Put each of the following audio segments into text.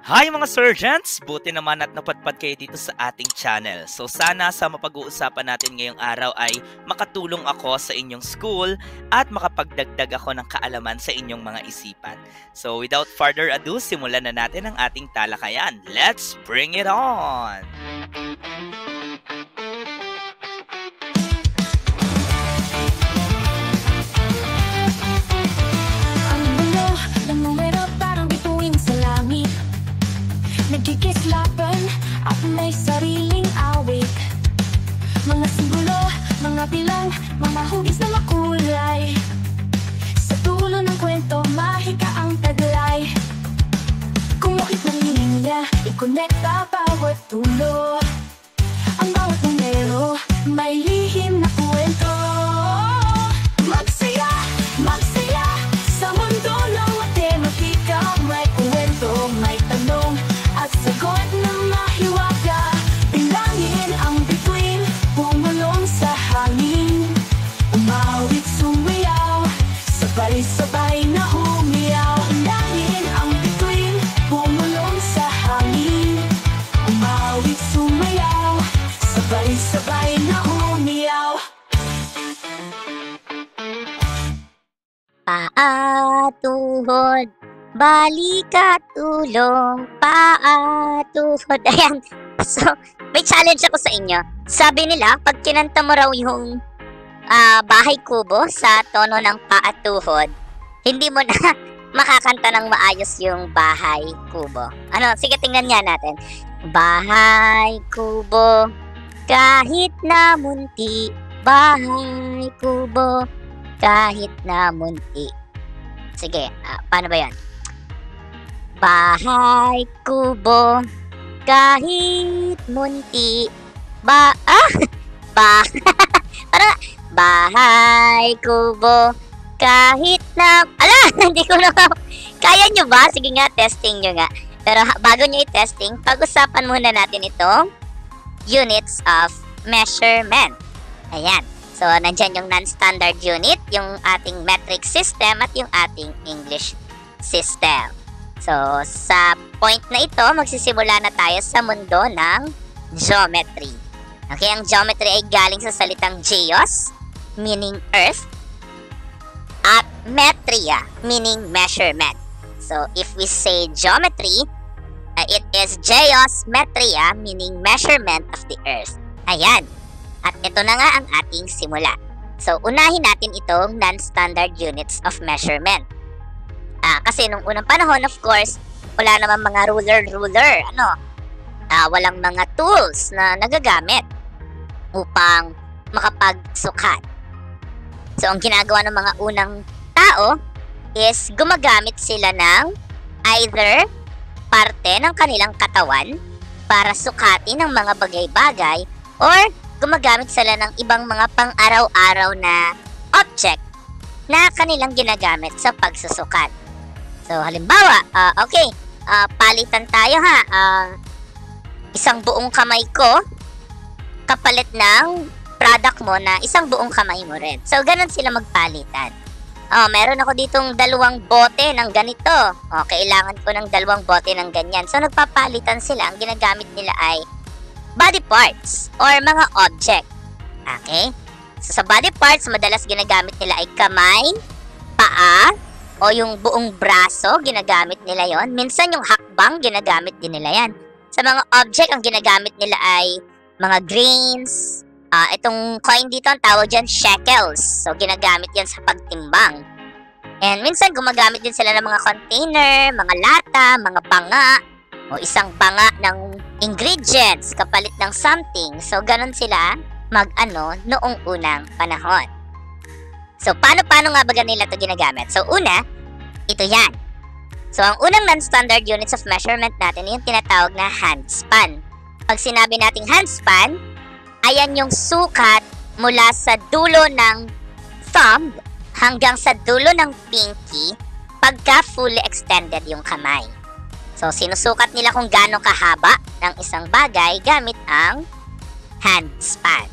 Hi mga surgeons! Buti naman at napadpad kayo dito sa ating channel. So sana sa mapag-uusapan natin ngayong araw ay makatulong ako sa inyong school at makapagdagdag ako ng kaalaman sa inyong mga isipan. So without further ado, simulan na natin ang ating talakayan. Let's bring it on! Nagkikislapan at may sariling awit. Mga simbolo, mga bilang, mga hugis na makulay. Sa dulo ng kwento, mahika ang taglay. Kung bakit ng linya, i-connecta bawat tulo. Ang bawat numero, may lihim na kwento. Magsaya, magsaya, sa mundo ng matematika. May kwento, may tanong, at sagot na mahiwaga. Bilangin ang bituin, bumulong sa hangin. Umawit, sumayaw, sabay-sabay na humiyaw. Bilangin ang bituin, bumulong sa hangin. Umawit, sumayaw, sabay-sabay na humiyaw. Paa, tuhod, balikat, tulong, paa, tuhod. Ayan. So, may challenge ako sa inyo. Sabi nila, pag kinanta mo raw yung bahay kubo sa tono ng paa, tuhod, hindi mo na makakanta ng maayos yung bahay kubo. Ano? Sige, tingnan nga natin. Bahay kubo, kahit na munti. Bahay kubo, kahit na munti. Sige, paano ba yan? Bahay kubo, kahit munti. Parang, bahay kubo, kahit na... Ala! Hindi ko na... Kaya nyo ba? Sige nga, testing nyo nga. Pero bago nyo i-testing, pag-usapan muna natin itong units of measurement. Ayan. So, nandyan yung non-standard unit, yung ating metric system, at yung ating English system. So, sa point na ito, magsisimula na tayo sa mundo ng geometry. Okay, ang geometry ay galing sa salitang geos, meaning earth, at metria, meaning measurement. So, if we say geometry, it is geos metria, meaning measurement of the earth. Ayan. At ito na nga ang ating simula. So, unahin natin itong non-standard units of measurement. Kasi nung unang panahon, of course, wala naman mga ruler, walang mga tools na nagagamit upang makapagsukat. So, ang ginagawa ng mga unang tao is gumagamit sila ng either parte ng kanilang katawan para sukatin ang mga bagay-bagay or gumagamit sila ng ibang mga pang-araw-araw na object na kanilang ginagamit sa pagsusukat. So, halimbawa, palitan tayo ha. Isang buong kamay ko kapalit ng product mo na isang buong kamay mo rin. So, ganun sila magpalitan. Meron ako ditong 2 bote ng ganito. Kailangan ko ng 2 bote ng ganyan. So, nagpapalitan sila. Ang ginagamit nila ay body parts or mga object. Okay? So, sa body parts, madalas ginagamit nila ay kamay, paa, o yung buong braso, ginagamit nila yon. Minsan yung hakbang, ginagamit din nila yan. Sa mga object, ang ginagamit nila ay mga grains. Itong coin dito, ang tawag dyan, shekels. So, ginagamit yan sa pagtimbang. And minsan, gumagamit din sila ng mga container, mga lata, mga banga, o isang banga ng ingredients kapalit ng something. So, ganun sila noong unang panahon. So, paano nga ba nila ito ginagamit? So, una, ito yan. So, ang unang non-standard units of measurement natin yung tinatawag na handspan. Pag sinabi nating handspan, ayan yung sukat mula sa dulo ng thumb hanggang sa dulo ng pinky pagka fully extended yung kamay. So, sinusukat nila kung gaano kahaba ng isang bagay gamit ang handspan.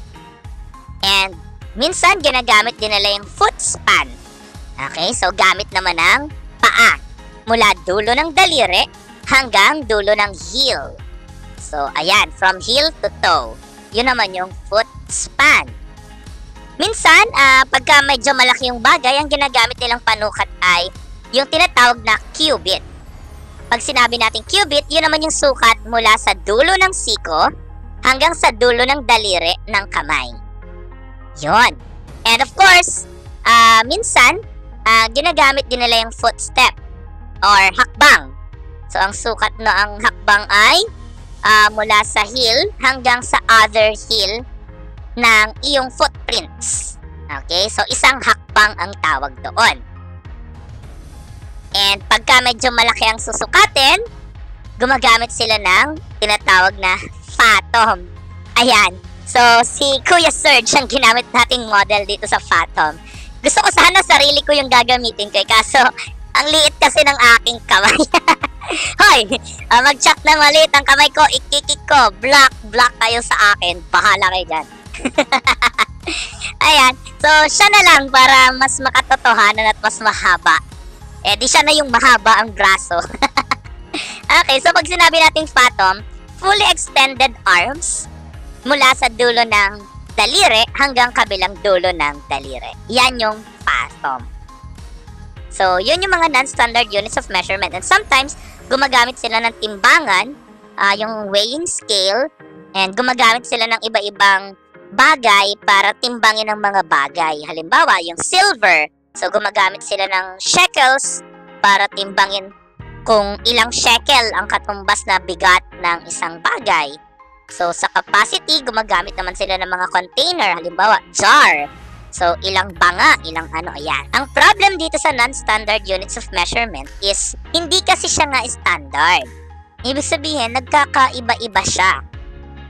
And minsan, ginagamit din nila yung foot span. Okay, so gamit naman ng paa. Mula dulo ng daliri hanggang dulo ng heel. So, ayan, from heel to toe. Yun naman yung foot span. Minsan, pagka medyo malaki yung bagay, ang ginagamit nilang panukat ay yung tinatawag na cubit. Pag sinabi natin cubit, yun naman yung sukat mula sa dulo ng siko hanggang sa dulo ng daliri ng kamay. Yun. And of course, minsan, ginagamit din nila yung footstep or hakbang. So, ang sukat ang hakbang ay mula sa heel hanggang sa other heel ng iyong footprints. Okay? So, isang hakbang ang tawag doon. And pagka medyo malaki ang susukatin, gumagamit sila ng tinatawag na fathom. Ayan. So, si Kuya Serge ang ginamit nating model dito sa fathom. Gusto ko sana sarili ko yung gagamitin ko. Kaso, ang liit kasi ng aking kamay. Hoy, mag-check na maliit ang kamay ko. Ikikik ko. Block kayo sa akin. Bahala kayo dyan. Ayan. So, siya na lang para mas makatotohanan at mas mahaba. Eh, di siya na yung mahaba ang braso. Okay, so pag sinabi natin fathom, fully extended arms mula sa dulo ng daliri hanggang kabilang dulo ng daliri. Yan yung fathom. So, yun yung mga non-standard units of measurement. And sometimes, gumagamit sila ng timbangan, yung weighing scale, and gumagamit sila ng iba-ibang bagay para timbangin ang mga bagay. Halimbawa, yung silver. So, gumagamit sila ng shekels para timbangin kung ilang shekel ang katumbas na bigat ng isang bagay. So, sa capacity, gumagamit naman sila ng mga container. Halimbawa, jar. So, ilang banga, ilang ayan. Ang problem dito sa non-standard units of measurement is, hindi kasi siya nga standard. Ibig sabihin, nagkakaiba-iba siya.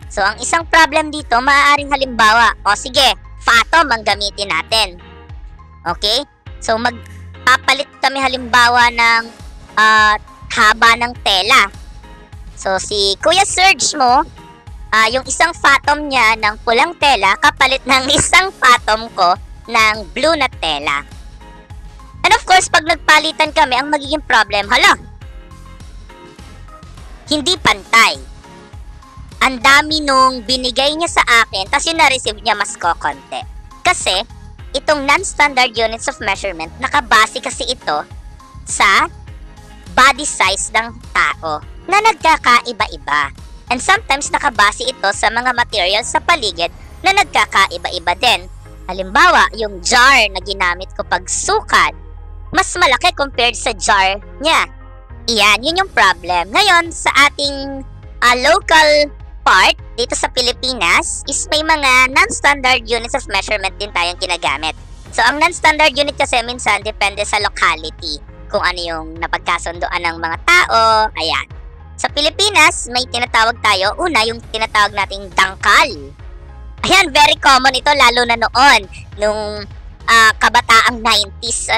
So, ang isang problem dito, maaaring halimbawa, sige, fathom ang gamitin natin. Okay? So, magpapalit kami halimbawa ng haba ng tela. So, si Kuya Serge mo, yung isang fathom niya ng pulang tela, kapalit ng isang fathom ko ng blue na tela. And of course, pag nagpalitan kami, ang magiging problem, hindi pantay. Ang dami nung binigay niya sa akin, tas yung na-receive niya mas kokonti. Kasi, itong non-standard units of measurement, nakabase kasi ito sa body size ng tao na nagkakaiba-iba. And sometimes nakabase ito sa mga materials sa paligid na nagkakaiba-iba din. Halimbawa, yung jar na ginamit ko pagsukat, mas malaki compared sa jar niya. Iyan, yun yung problem. Ngayon, sa ating local part dito sa Pilipinas is may mga non-standard units of measurement din tayong ginagamit. So, ang non-standard unit kasi minsan depende sa locality kung ano yung napagkasundoan ng mga tao. Ayan. Sa Pilipinas, may tinatawag tayo. Una, yung tinatawag nating dangkal. Ayan, very common ito lalo na noon. Nung kabataang 90s,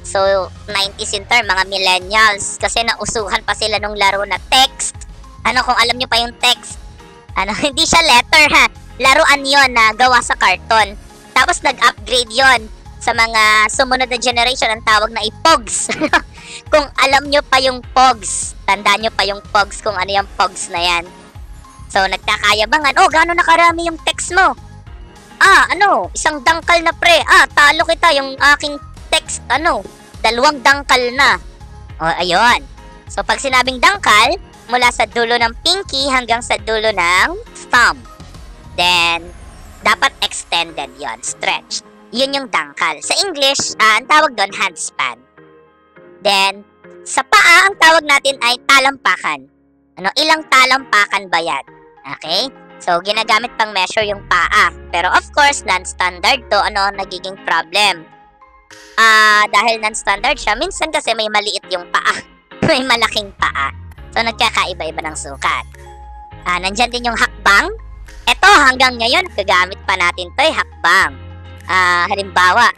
So, 90s in term, mga millennials. Kasi nausuhan pa sila nung laro na text. Kung alam nyo pa yung text. Hindi siya letter ha. Laruan yon na gawa sa karton. Tapos nag-upgrade yon sa mga sumunod na generation. Ang tawag na iPogs. Kung alam nyo pa yung Pogs, tandaan nyo pa yung Pogs kung ano yung Pogs na yan. So, nagkakayabangan. Gano'n na karami yung text mo? Isang dangkal na pre. Talo kita yung aking text. 2 dangkal na. Ayun. So, pag sinabing dangkal, mula sa dulo ng pinky hanggang sa dulo ng thumb. Then, dapat extended yon, stretched. Yun yung dangkal. Sa English, ang tawag doon, handspan. Then, sa paa, ang tawag natin ay talampakan. Ilang talampakan ba yan? Okay? So, ginagamit pang measure yung paa. Pero of course, non-standard to, nagiging problem. Dahil non-standard siya, minsan kasi may maliit yung paa. May malaking paa. So, nagkakaiba-iba ng sukat. Nandyan din yung hakbang. Ito, hanggang ngayon, gagamit pa natin to hakbang. Halimbawa,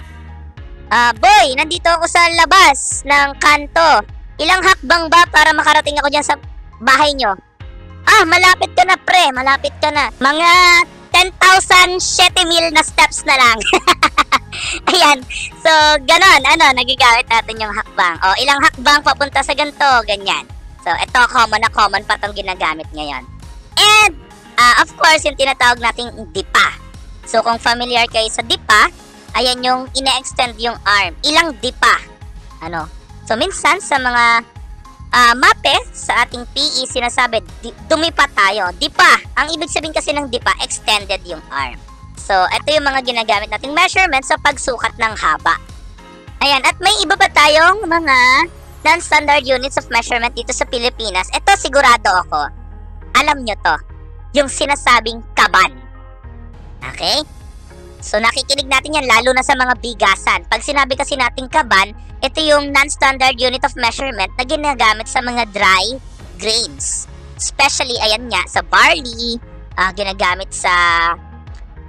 boy, nandito ako sa labas ng kanto. Ilang hakbang ba para makarating ako dyan sa bahay nyo? Malapit ka na pre, malapit ka na. Mga 10,007,000 na steps na lang. Ayan. So, ganon, nagigamit natin yung hakbang. Ilang hakbang papunta sa ganito, ganyan. So, ito, common pa itong ginagamit ngayon. And, of course, yung tinatawag nating dipa. So, kung familiar kayo sa dipa, ayan yung ine-extend yung arm. Ilang dipa? Ano? So, minsan sa mga mape, sa ating PE, sinasabi, dumipa tayo. Dipa. Ang ibig sabihin kasi ng dipa, extended yung arm. So, ito yung mga ginagamit nating measurement sa pagsukat ng haba. Ayan, at may iba pa tayong mga non-standard units of measurement dito sa Pilipinas. Ito, sigurado ako. Alam nyo to. Yung sinasabing kaban. Okay? So, nakikinig natin yan lalo na sa mga bigasan. Pag sinabi kasi nating kaban, ito yung non-standard unit of measurement na ginagamit sa mga dry grains. Especially, ayan nga, sa barley, ginagamit sa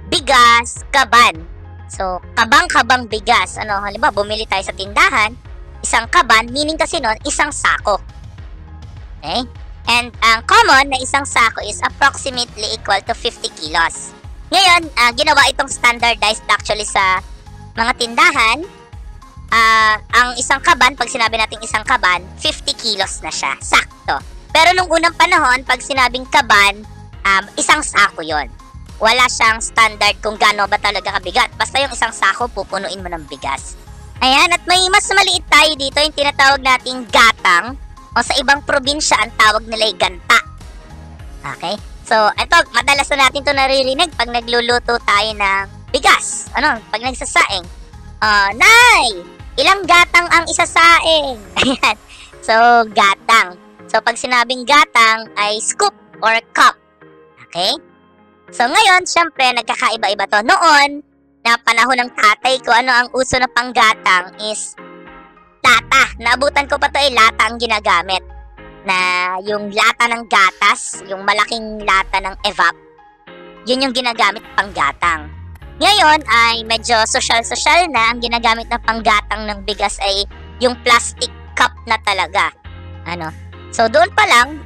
bigas, kaban. So, kabang-kabang bigas. Ano, halimbawa, bumili tayo sa tindahan, isang kaban, meaning kasi nun, isang sako. Okay? And ang common na isang sako is approximately equal to 50 kilos. Ngayon, ginawa itong standardized actually sa mga tindahan. Ang isang kaban, pag sinabi natin isang kaban, 50 kilos na siya. Sakto. Pero nung unang panahon, pag sinabing kaban, isang sako yon. Wala siyang standard kung gaano ba talaga kabigat. Basta yung isang sako, pupunuin mo ng bigas. Ayan, at may mas maliit tayo dito, yung tinatawag nating gatang. O sa ibang probinsya, ang tawag nila ay ganta. Okay? So, ito, madalas na natin ito naririnig pag nagluluto tayo ng bigas. Ano? Pag nagsasaing. Nay! Ilang gatang ang isasaing? Ayan. So, gatang. So, pag sinabing gatang ay scoop or cup. Okay? So, ngayon, syempre, nagkakaiba-iba to. Noon, na panahon ng tatay ko, ano ang uso na panggatang is lata. Naabutan ko pa to lata ang ginagamit. Na yung lata ng gatas, yung malaking lata ng evap, yun yung ginagamit panggatang. Ngayon ay medyo social-social na. Ang ginagamit na panggatang ng bigas ay yung plastic cup na talaga. Ano? So, doon pa lang,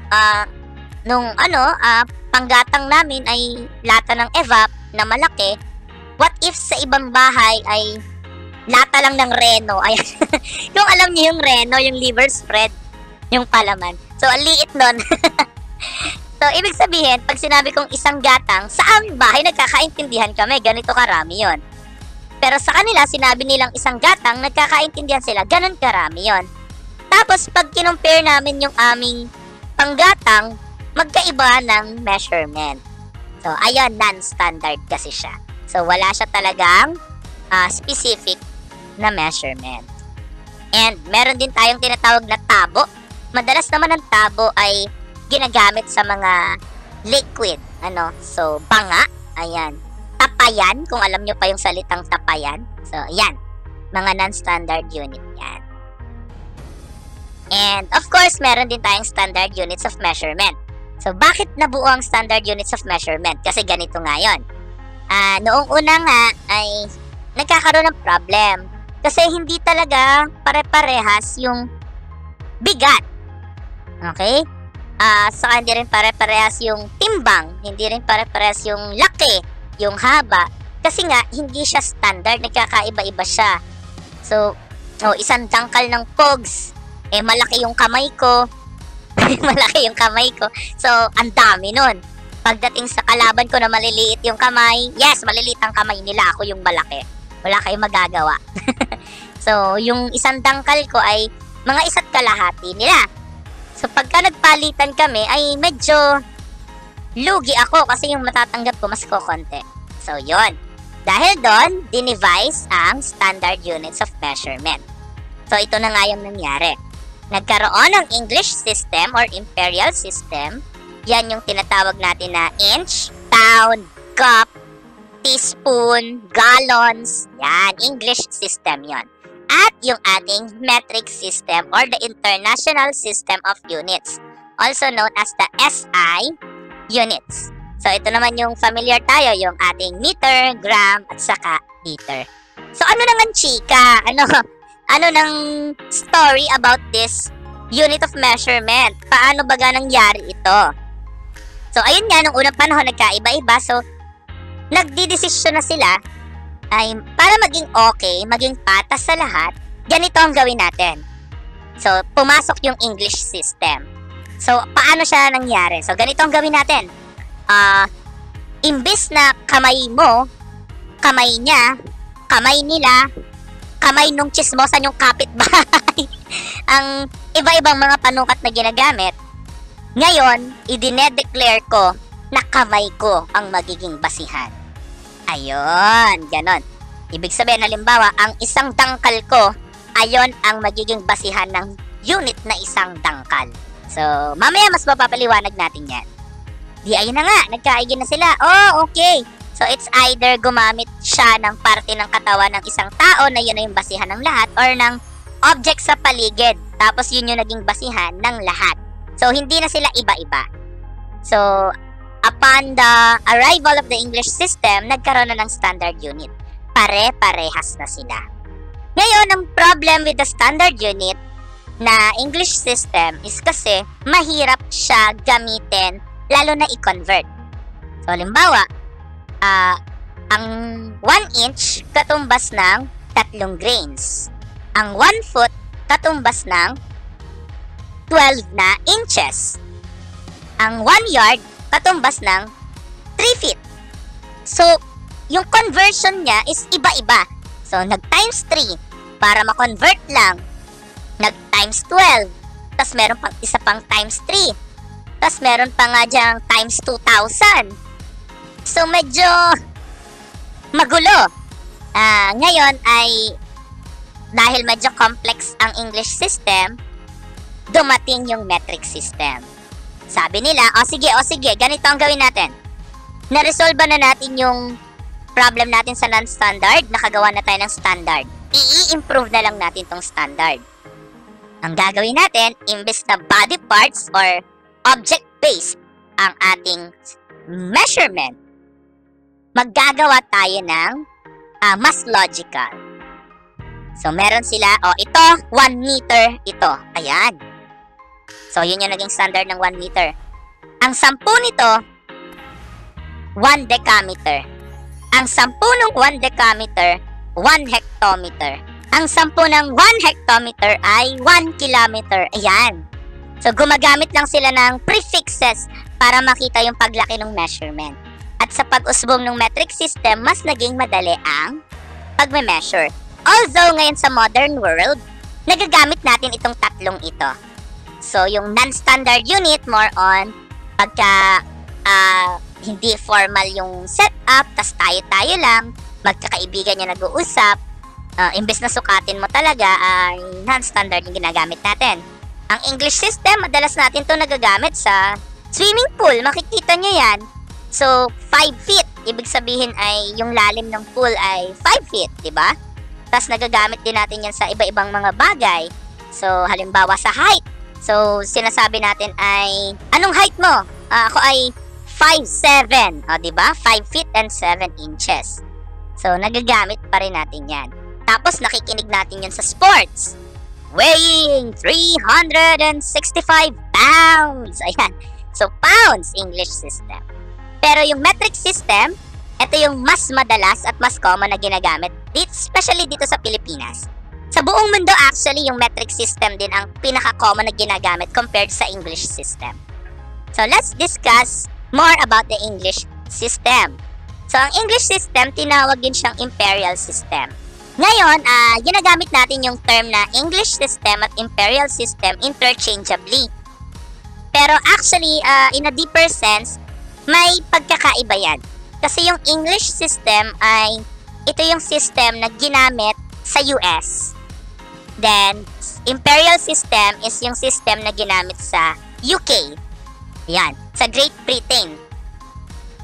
panggatang namin ay lata ng evap na malaki. What if sa ibang bahay ay lata lang ng reno? Ayan. Kung alam niyo yung reno, yung liver spread, yung palaman. So, ang liit nun. So, ibig sabihin, pag sinabi kong isang gatang, sa aming bahay, nagkakaintindihan kami, ganito karami yon. Pero sa kanila, sinabi nilang isang gatang, nagkakaintindihan sila, ganun karami yon. Tapos, pag kinumpare namin yung aming panggatang, magkaiba ng measurement. So, ayan, non-standard kasi siya. So, wala siya talagang specific na measurement. And, meron din tayong tinatawag na tabo. Madalas naman ang tabo ay ginagamit sa mga liquid. Ano? So, banga. Ayan. Tapayan, kung alam nyo pa yung salitang tapayan. So, ayan. Mga non-standard unit yan. And, of course, meron din tayong standard units of measurement. So, bakit nabuo ang standard units of measurement? Kasi ganito nga yun. Noong una nga ay nagkakaroon ng problem. Kasi hindi talaga pare-parehas yung bigat. Okay? Saka hindi rin pare-parehas yung timbang. Hindi rin pare-parehas yung laki, yung haba. Kasi nga, hindi siya standard. Nagkakaiba-iba siya. So, isang dangkal ng pogs. Malaki yung kamay ko. Malaki yung kamay ko. So, ang dami nun. Pagdating sa kalaban ko na maliliit yung kamay, yes, maliliit ang kamay nila. Ako yung malaki. Wala kayong magagawa. So, yung isang dangkal ko ay mga 1.5 nila. So, pagka nagpalitan kami, ay medyo lugi ako kasi yung matatanggap ko mas kokonti. So, yon. Dahil doon, dinevise ang standard units of measurement. So, ito na nga yung nangyari. Nagkaroon ng English system or imperial system. Yan yung tinatawag natin na inch, pound, cup, teaspoon, gallons. Yan, English system yon. At yung ating metric system or the International System of Units, also known as the SI units. So, ito naman yung familiar tayo, yung ating meter, gram, at saka liter. So, ano naman, chika? Ano nang story about this unit of measurement? Paano baga nangyari ito? So, ayun nga, nung unang panahon, nagkaiba-iba. So, nagdidesisyon na sila ay para maging okay, maging patas sa lahat, ganito ang gawin natin. So, pumasok yung English system. So, paano siya nangyari? So, ganito ang gawin natin. Imbis na kamay mo, kamay niya, kamay nila, kamay nung chismosan yung kapitbahay, ang iba-ibang mga panukat na ginagamit, ngayon, idinedeclare ko na kamay ko ang magiging basihan. Ayun, ganon. Ibig sabihin, halimbawa, ang isang dangkal ko, ayon ang magiging basihan ng unit na isang dangkal. So, mamaya mas mapapaliwanag natin yan. Di ayun na nga, nagkaigin na sila. Oh, okay. So, it's either gumamit siya ng parte ng katawan ng isang tao na yun na yung basihan ng lahat or ng object sa paligid. Tapos, yun yung naging basihan ng lahat. So, hindi na sila iba-iba. So, upon the arrival of the English system, nagkaroon na ng standard unit. Pare-parehas na sila. Ngayon, ang problem with the standard unit na English system is kasi mahirap siya gamitin, lalo na i-convert. So, halimbawa, ang 1 inch katumbas ng 3 grains. Ang 1 foot katumbas ng 12 na inches. Ang 1 yard katumbas ng 3 feet. So, yung conversion niya is iba-iba. So, nag-times 3 para ma-convert lang. Nag-times 12. Tapos meron pang isa pang times 3. Tapos meron pa nga dyang times 2,000. So, medyo magulo. Ngayon ay dahil medyo complex ang English system, dumating yung metric system. Sabi nila, o sige, ganito ang gawin natin. Na-resolve na natin yung problem natin sa non-standard, nakagawa na tayo ng standard. I-improve na lang natin tong standard. Ang gagawin natin, imbes na body parts or object-based ang ating measurement, maggagawa tayo ng mas logical. So, meron sila, ito, 1 meter, ito. Ayan. So, yun yung naging standard ng 1 meter. Ang 10 nito, 1 decameter. Ang 10 ng 1 decameter, 1 hectometer. Ang 10 ng 1 hectometer ay 1 kilometer. Ayan. So, gumagamit lang sila ng prefixes para makita yung paglaki ng measurement. At sa pag-usbong ng metric system, mas naging madali ang pagme-measure. Although, ngayon sa modern world, nagagamit natin itong tatlong ito. So, yung non-standard unit, more on pagka hindi formal yung setup, tas tayo-tayo lang, magkakaibigan yung nag-uusap, imbes na sukatin mo talaga, ay non-standard yung ginagamit natin. Ang English system, madalas natin to nagagamit sa swimming pool. Makikita nyo yan. So, 5 feet. Ibig sabihin ay yung lalim ng pool ay 5 feet, di ba? Tapos nagagamit din natin yan sa iba-ibang mga bagay. So, halimbawa sa height. So, sinasabi natin ay, anong height mo? Ako ay 5'7". O, di ba? 5 feet and 7 inches. So, nagagamit pa rin natin yan. Tapos, nakikinig natin yun sa sports. Weighing 365 pounds. Ayan. So, pounds, English system. Pero yung metric system, ito yung mas madalas at mas common na ginagamit, especially dito sa Pilipinas. Sa buong mundo actually, yung metric system din ang pinaka-common na ginagamit compared sa English system. So let's discuss more about the English system. So ang English system, tinawag din siyang imperial system. Ngayon, ginagamit natin yung term na English system at imperial system interchangeably. Pero actually, in a deeper sense, may pagkakaiba yan. Kasi yung English system ay, ito yung system na ginamit sa US. Then, imperial system is yung system na ginamit sa UK. Yan, sa Great Britain.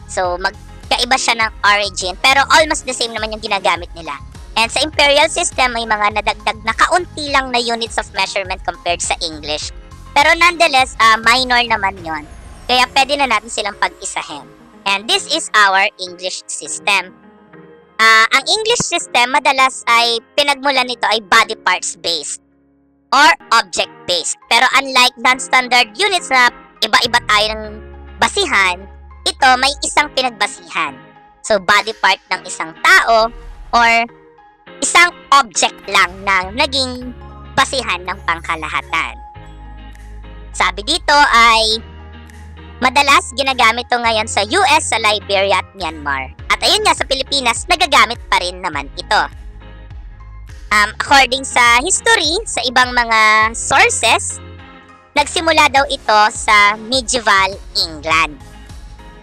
So, magkaiba siya ng origin, pero almost the same naman yung ginagamit nila. And sa imperial system, may mga nadagdag na kaunti lang na units of measurement compared sa English. Pero nonetheless, minor naman yon. Kaya pwede na natin silang pag-isahin. And this is our English system. Ang English system, madalas ay pinagmulan nito ay body parts based or object based. Pero unlike non-standard units na iba-iba tayo ng basihan, ito may isang pinagbasihan. So, body part ng isang tao or isang object lang na naging basihan ng pangkalahatan. Sabi dito ay madalas ginagamit to ngayon sa US, sa Liberia at Myanmar. At ayun nga, sa Pilipinas, nagagamit pa rin naman ito. According sa history, sa ibang mga sources, nagsimula daw ito sa medieval England.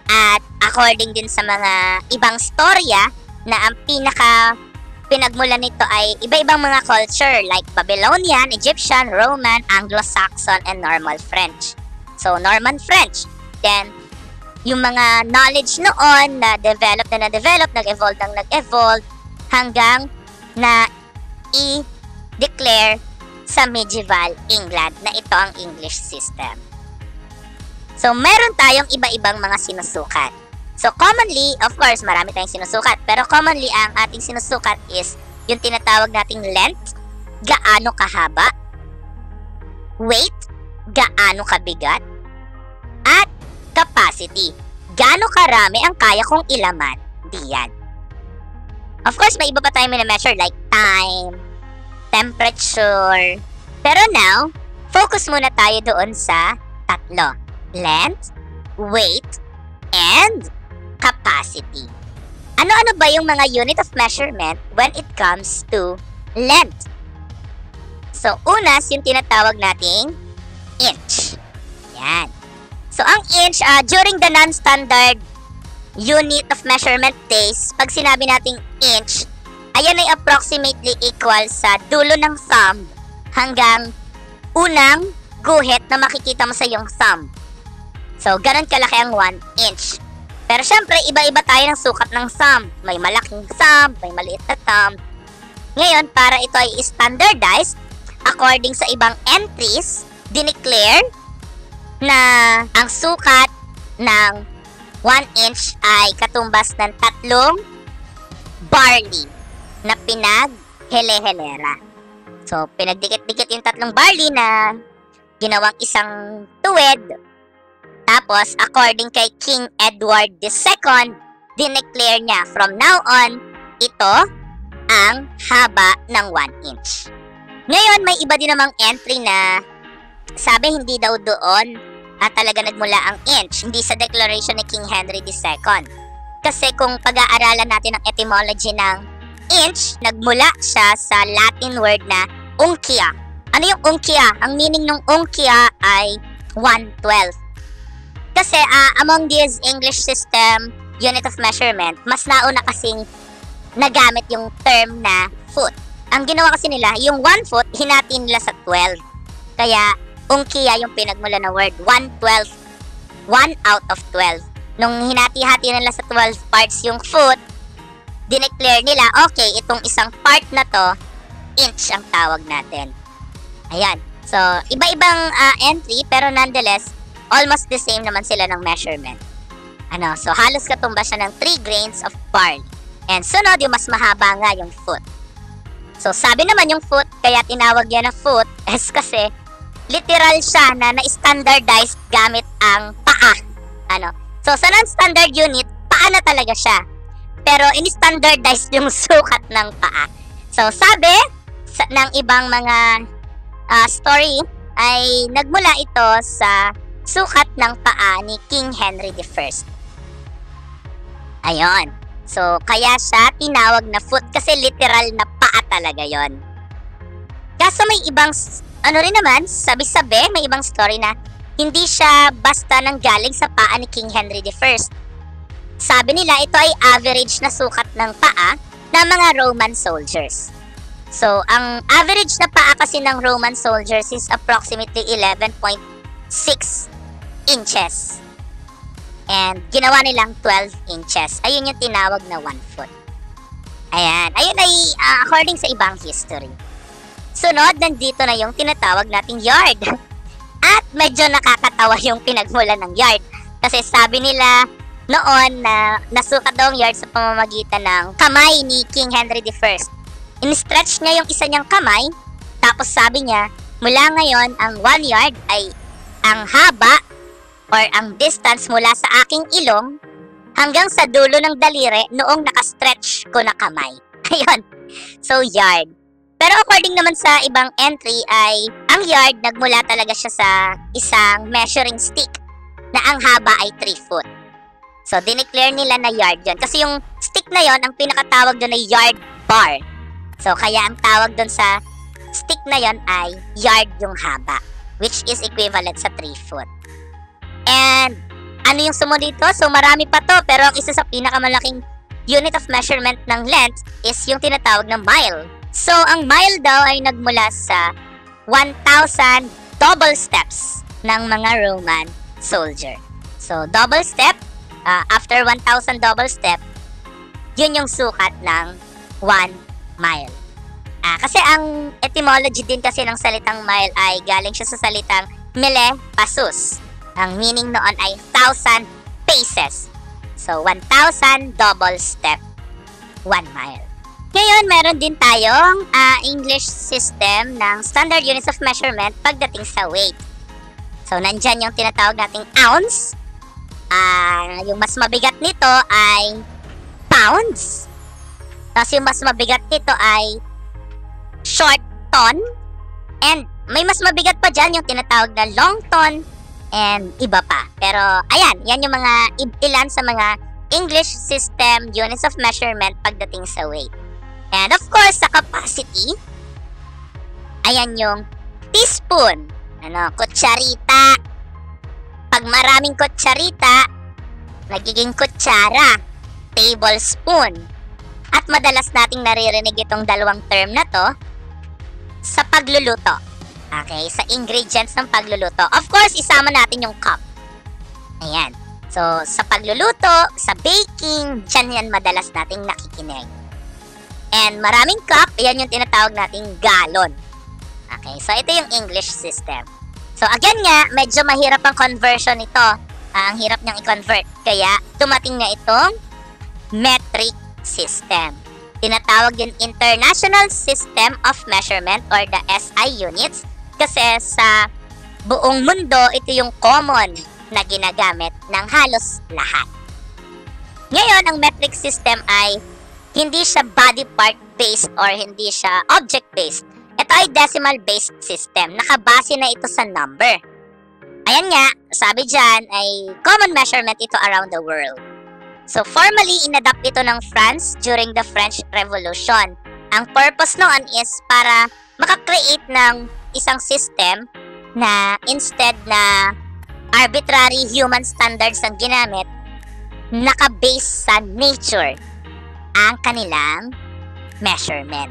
At according din sa mga ibang storya, na ang pinagmulan nito ay iba-ibang mga culture like Babylonian, Egyptian, Roman, Anglo-Saxon, and Norman French. So, Norman French. Then, yung mga knowledge noon na nag-evolve, nag-evolve, hanggang na i-declare sa medieval England na ito ang English system. So, meron tayong iba-ibang mga sinusukat. So, commonly, of course, marami tayong sinusukat. Pero commonly, ang ating sinusukat is yung tinatawag nating length, gaano kahaba, weight, gaano kabigat, at capacity, gaano karami ang kaya kong ilaman diyan. Of course, may iba pa tayong measure like time, temperature. Pero now, focus muna tayo doon sa tatlo. Length, weight, and capacity. Ano-ano ba yung mga unit of measurement when it comes to length? So, unas yung tinatawag nating inch. Yan. So, ang inch, during the non-standard unit of measurement days, pag sinabi nating inch, ayan ay approximately equal sa dulo ng thumb hanggang unang guhit na makikita mo sa iyong thumb. So, ganun kalaki ang 1 inch. Pero syempre, iba-iba tayo ng sukat ng thumb. May malaking thumb, may maliit na thumb. Ngayon, para ito ay standardized, according sa ibang entries, dineclare na ang sukat ng 1 inch ay katumbas ng 3 barley na pinaghele-helera. So, pinagdikit-dikit yung 3 barley na ginawang isang tuwid. Tapos, according kay King Edward II, dineclare niya from now on, ito ang haba ng 1 inch. Ngayon, may iba din namang entry na sabi hindi daw doon talaga nagmula ang inch, hindi sa declaration ni King Henry II. Kasi kung pag-aaralan natin ang etymology ng inch, nagmula siya sa Latin word na uncia. Ano yung uncia? Ang meaning ng uncia ay 1/12. Kasi among these English system unit of measurement, mas nauna kasing nagamit yung term na foot. Ang ginawa kasi nila, yung 1 foot, hinati nila sa 12. Kaya, uncia yung pinagmula na word, 1/12, 1 out of 12. Nung hinati-hati nila sa 12 parts yung foot, dineclare nila, okay, itong isang part na to, inch ang tawag natin. Ayan. So, iba-ibang entry, pero nonetheless, almost the same naman sila ng measurement. So halos katumbas siya ng 3 grains of barley. And sunod, yung mas mahaba nga yung foot. So, sabi naman yung foot, kaya tinawag yan na foot, is kasi, literal siya na na-standardized gamit ang paa. So, sa non-standard unit, paa na talaga siya. Pero, in-standardized yung sukat ng paa. So, sabi ng ibang mga story, ay nagmula ito sa sukat ng paa ni King Henry I. Ayon. So, kaya siya tinawag na foot kasi literal na paa talaga yon. Kaso may ibang, rin naman, sabi-sabi, may ibang story na hindi siya basta nanggaling sa paa ni King Henry I. Sabi nila, ito ay average na sukat ng paa ng mga Roman soldiers. So, ang average na paa kasi ng Roman soldiers is approximately 11.6 inches. And ginawa nilang 12 inches. Ayun yung tinawag na 1 foot. Ayan. Ayun ay according sa ibang history. Sunod, nandito na yung tinatawag nating yard. At medyo nakakatawa yung pinagmula ng yard. Kasi sabi nila noon na nasukat daw ang yard sa pamamagitan ng kamay ni King Henry I. In-stretch niya yung isa niyang kamay. Tapos sabi niya, mula ngayon, ang 1 yard ay ang haba or ang distance mula sa aking ilong hanggang sa dulo ng daliri noong nakastretch ko na kamay. Ayun. So, yard. Pero according naman sa ibang entry ay ang yard nagmula talaga siya sa isang measuring stick na ang haba ay 3 foot. So, dineclare nila na yard yun. Kasi yung stick na yon ang pinakatawag doon ay yard bar. So, kaya ang tawag doon sa stick na yon ay yard yung haba, which is equivalent sa 3 foot. And, ano yung sumunod dito? So, marami pa to, pero ang isa sa pinakamalaking unit of measurement ng length is yung tinatawag na mile. So, ang mile daw ay nagmula sa 1,000 double steps ng mga Roman soldier. So, double step, after 1,000 double step, yun yung sukat ng 1 mile. Kasi ang etymology din kasi ng salitang mile ay galing siya sa salitang mille pasus. Ang meaning noon ay 1,000 paces. So, 1,000 double step, 1 mile. Ngayon, meron din tayong English system ng standard units of measurement pagdating sa weight. So, nandyan yung tinatawag nating ounce. Yung mas mabigat nito ay pounds. Tapos yung mas mabigat nito ay short ton. And may mas mabigat pa dyan yung tinatawag na long ton and iba pa. Pero, ayan, yan yung mga ilan sa mga English system units of measurement pagdating sa weight. And of course, sa capacity, ayan yung teaspoon, kutsarita. Pag maraming kutsarita, nagiging kutsara, tablespoon. At madalas nating naririnig itong dalawang term na to sa pagluluto. Okay, sa ingredients ng pagluluto. Of course, isama natin yung cup. Ayan. So, sa pagluluto, sa baking, dyan yan madalas nating nakikinig. And maraming cup, yan yung tinatawag nating gallon. Okay, so ito yung English system. So again nga, medyo mahirap ang conversion nito. Ang hirap niyang i-convert. Kaya dumating na itong metric system. Tinatawag yung International System of Measurement or the SI units. Kasi sa buong mundo, ito yung common na ginagamit ng halos lahat. Ngayon, ang metric system ay hindi siya body part based or hindi siya object based. Ito ay decimal based system. Nakabase na ito sa number. Ayan nga, sabi dyan ay common measurement ito around the world. So formally, inadapt ito ng France during the French Revolution. Ang purpose noon is para makakreate ng isang system na instead na arbitrary human standards ang ginamit, nakabase sa nature ang kanilang measurement.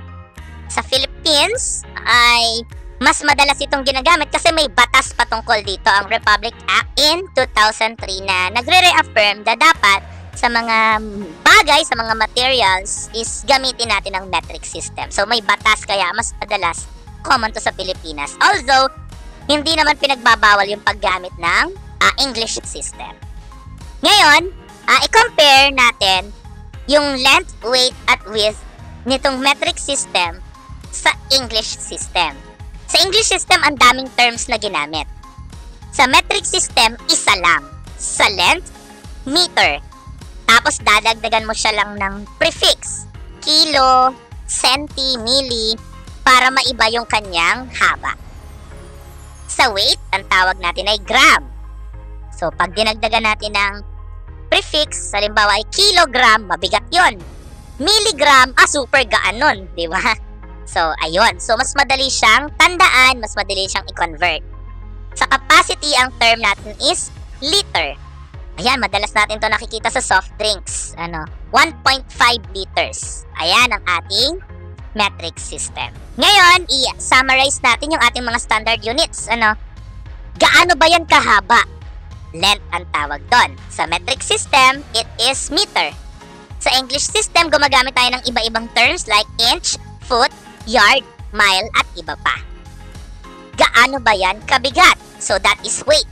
Sa Philippines ay mas madalas itong ginagamit kasi may batas patungkol dito, ang Republic Act in 2003 na nagre-reaffirm na dapat sa mga bagay, sa mga materials is gamitin natin ang metric system. So may batas kaya mas madalas common to sa Pilipinas. Although, hindi naman pinagbabawal yung paggamit ng English system. Ngayon, i-compare natin yung length, weight, at width nitong metric system sa English system. Sa English system, ang daming terms na ginamit. Sa metric system, isa lang. Sa length, meter. Tapos dadagdagan mo siya lang ng prefix. Kilo, centi, milli, para maiba yung kanyang haba. Sa weight, ang tawag natin ay gram. So, pag dinagdagan natin ng prefix, halimbawa ay kilogram, mabigat yon. Milligram, super gaan nun, di ba? So, ayun. So, mas madali siyang tandaan, mas madali siyang i-convert. Sa capacity, ang term natin is liter. Ayan, madalas natin to nakikita sa soft drinks. 1.5 liters. Ayan ang ating metric system. Ngayon, i-summarize natin yung ating mga standard units. Gaano ba yan kahaba? Length ang tawag doon. Sa metric system, it is meter. Sa English system, gumagamit tayo ng iba-ibang terms like inch, foot, yard, mile, at iba pa. Gaano ba yan kabigat? So that is weight.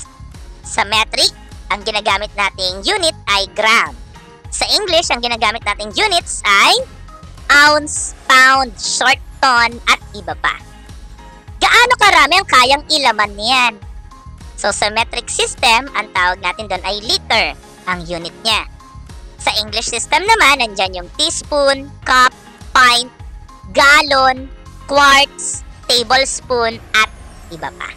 Sa metric, ang ginagamit nating unit ay gram. Sa English, ang ginagamit nating units ay ounce, pound, short ton, at iba pa. Gaano karami ang kayang ilaman niyan? So, sa metric system, ang tawag natin doon ay liter, ang unit niya. Sa English system naman, nandyan yung teaspoon, cup, pint, gallon, quarts, tablespoon, at iba pa.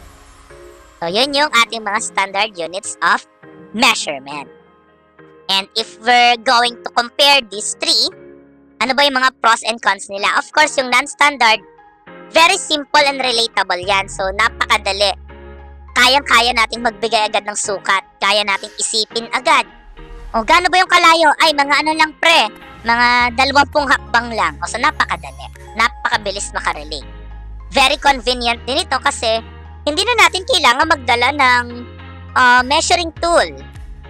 So, yun yung ating mga standard units of measurement. And if we're going to compare these three, ano ba yung mga pros and cons nila? Of course, yung non-standard, very simple and relatable yan. So, napakadali. Kayang-kaya nating magbigay agad ng sukat. Kaya nating isipin agad. O, gaano ba yung kalayo? Ay, mga ano lang pre. Mga 20 hakbang lang. O, so, napakadali. Napakabilis makarelate. Very convenient din ito kasi hindi na natin kailangan magdala ng measuring tool.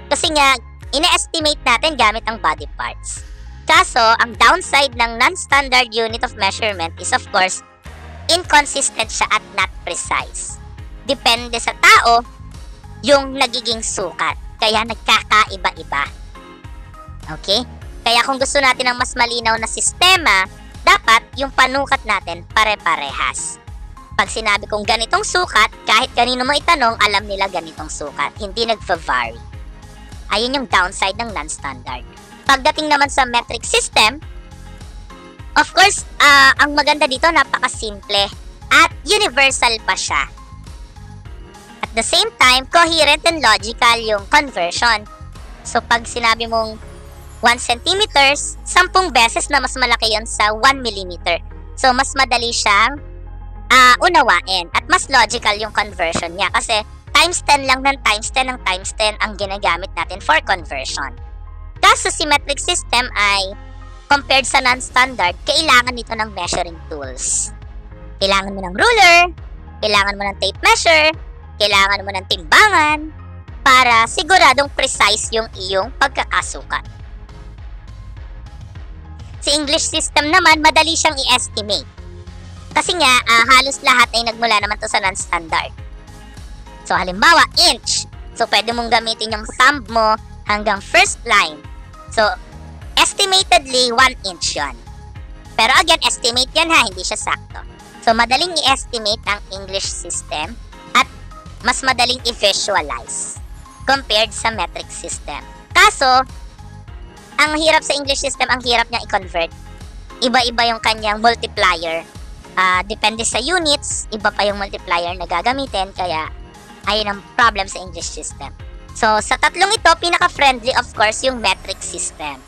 Kasi nga, ine-estimate natin gamit ang body parts. Kaso, ang downside ng non-standard unit of measurement is of course, inconsistent siya at not precise. Depende sa tao yung nagiging sukat. Kaya nagkakaiba-iba. Okay? Kaya kung gusto natin ng mas malinaw na sistema, dapat yung panukat natin pare-parehas. Pag sinabi kong ganitong sukat, kahit kanino mo itanong, alam nila ganitong sukat. Hindi nagva-vary. Ayun yung downside ng non-standard. Pagdating naman sa metric system, of course, ang maganda dito, napakasimple at universal pa siya. At the same time, coherent and logical yung conversion. So, pag sinabi mong 1 centimeters, 10 beses na mas malaki yun sa 1 millimeter. So, mas madali siyang unawain. At mas logical yung conversion niya kasi times 10 lang ng times 10 ng times 10 ang ginagamit natin for conversion. Kaso symmetric system ay compared sa non-standard, kailangan nito ng measuring tools. Kailangan mo ng ruler, kailangan mo ng tape measure, kailangan mo ng timbangan para siguradong precise yung iyong pagkakasukat. Sa English system naman, madali siyang i-estimate. Kasi nga, halos lahat ay nagmula naman to sa non-standard. So, halimbawa, inch. So, pwede mong gamitin yung thumb mo hanggang first line. So, estimatedly, 1 inch yon. Pero again, estimate yan ha, hindi siya sakto. So, madaling i-estimate ang English system at mas madaling i-visualize compared sa metric system. Kaso, ang hirap sa English system, ang hirap niya i-convert. Iba-iba yung kanyang multiplier. Depende sa units, iba pa yung multiplier na gagamitin, kaya ayun ang problem sa English system. So, sa tatlong ito, pinaka-friendly of course yung metric system.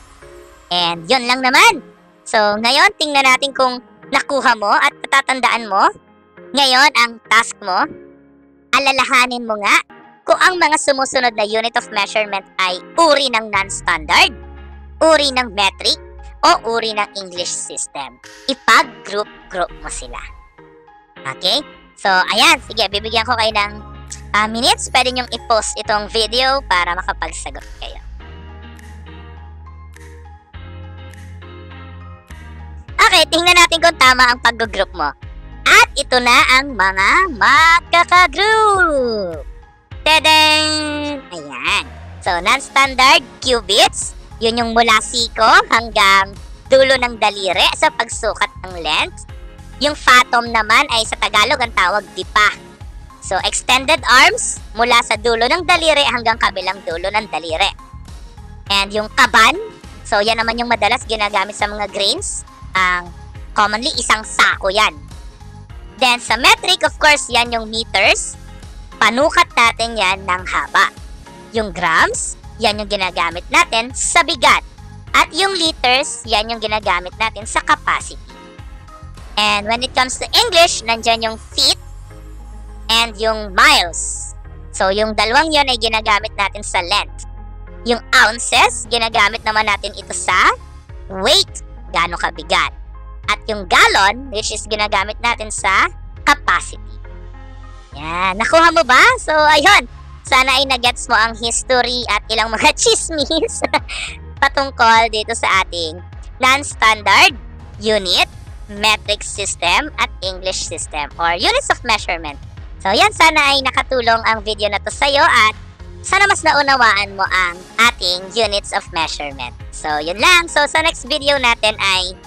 And yun lang naman. So, ngayon, tingnan natin kung nakuha mo at patatandaan mo. Ngayon, ang task mo, alalahanin mo nga kung ang mga sumusunod na unit of measurement ay uri ng non-standard, uri ng metric, o uri ng English system. Ipag-group mo sila. Okay? So, ayan. Sige, bibigyan ko kayo ng minutes. Pwede nyong i-post itong video para makapagsagot kayo. Okay, tingnan natin kung tama ang pag-group mo. At ito na ang mga makaka-group. Tadang! Ayan. So, non-standard cubits. Yun yung mula siko hanggang dulo ng daliri sa pagsukat ng length. Yung fathom naman ay sa Tagalog ang tawag dipa. So, extended arms mula sa dulo ng daliri hanggang kabilang dulo ng daliri. And yung kaban, so yan naman yung madalas ginagamit sa mga grains. Commonly, isang sako yan. Then, sa metric, of course, yan yung meters. Panukat natin yan ng haba. Yung grams, yan yung ginagamit natin sa bigat. At yung liters, yan yung ginagamit natin sa capacity. And when it comes to English, nandyan yung feet and yung miles. So, yung dalawang yon ay ginagamit natin sa length. Yung ounces, ginagamit naman natin ito sa weight, gaano kabigat. At yung gallon, which is ginagamit natin sa capacity. Yan, nakuha mo ba? So, ayun. Sana ay nagets mo ang history at ilang mga chismis patungkol dito sa ating non-standard unit, metric system, at English system or units of measurement. So yan, sana ay nakatulong ang video na to sa'yo at sana mas naunawaan mo ang ating units of measurement. So yun lang. So sa next video natin ay,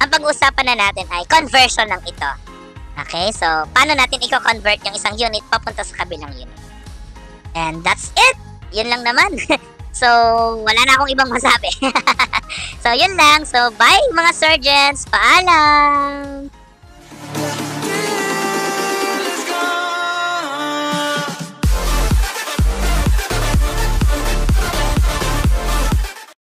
ang pag-uusapan na natin ay conversion ng ito. Okay, so paano natin i-convert yung isang unit papunta sa kabilang unit. And that's it. Yun lang naman. So, wala na akong ibang masabi. So, yun lang. So, bye mga surgeons. Paalam!